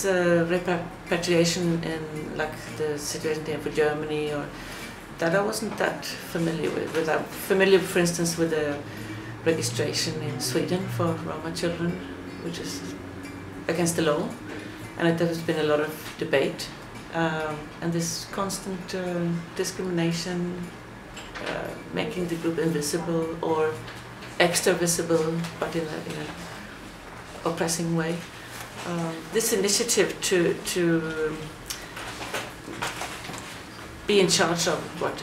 this repatriation in like the situation here for Germany, or that I wasn't that familiar with. I'm familiar, for instance, with the registration in Sweden for Roma children, which is against the law, and there has been a lot of debate, and this constant discrimination, making the group invisible or extra visible, but in a oppressing way. This initiative to be in charge of what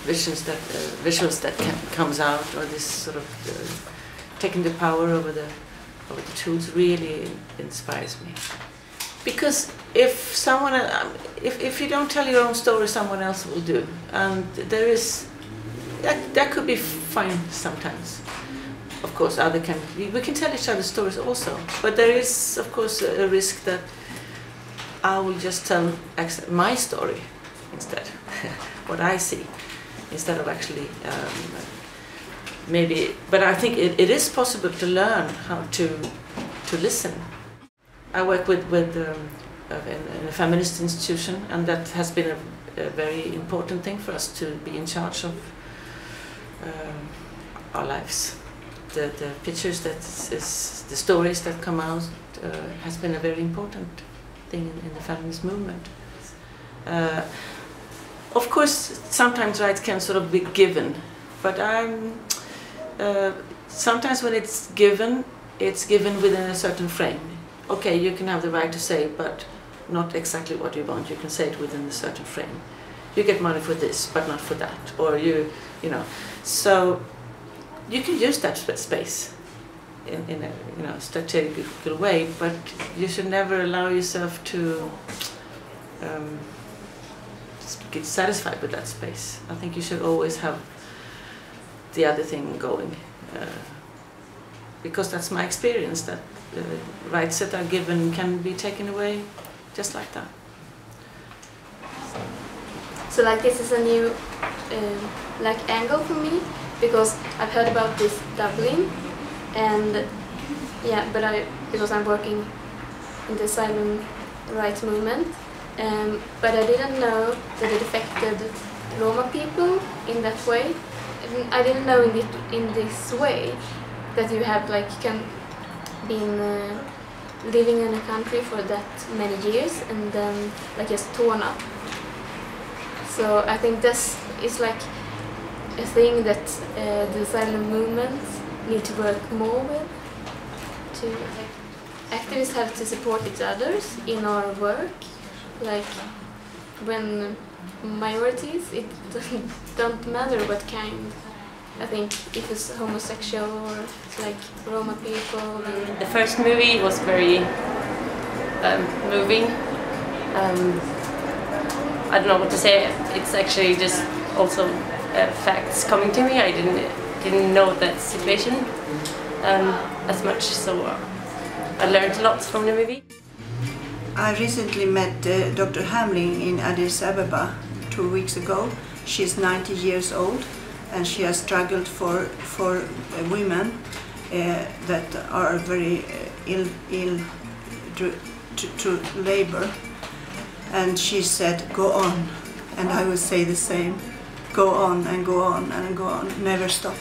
visuals that comes out, or this sort of taking the power over the tools, really inspires me. Because if someone, if you don't tell your own story, someone else will do, and there is that could be fine sometimes. Of course, we can tell each other stories also, but there is, of course, a risk that I will just tell my story instead, what I see, instead of actually maybe. But I think it is possible to learn how to listen. I work in a feminist institution, and that has been a very important thing for us, to be in charge of our lives. The pictures, the stories that come out has been a very important thing in the feminist movement. Of course, sometimes rights can sort of be given, but sometimes when it's given within a certain frame. Okay, you can have the right to say, but not exactly what you want. You can say it within a certain frame. You get money for this, but not for that, or you know. So you can use that space in a strategical way, but you should never allow yourself to get satisfied with that space. I think you should always have the other thing going, because that's my experience, that rights that are given can be taken away just like that. So like this is a new angle for me, because I've heard about this doubling, and yeah, because I'm working in the asylum rights movement, but I didn't know that it affected Roma people in that way. I didn't know in this way that you have been living in a country for that many years and then just torn up. So I think this is like a thing that the asylum movement need to work more with. Activists have to support each other in our work. Like when minorities, it don't matter what kind. I think if it's homosexual or like Roma people. The first movie was very moving. I don't know what to say. It's actually just also facts coming to me. I didn't know that situation as much, so I learned a lot from the movie. I recently met Dr. Hamling in Addis Ababa 2 weeks ago. She's 90 years old, and she has struggled for women that are very ill to labor. And she said, "Go on," and I will say the same. Go on and go on and go on, never stop.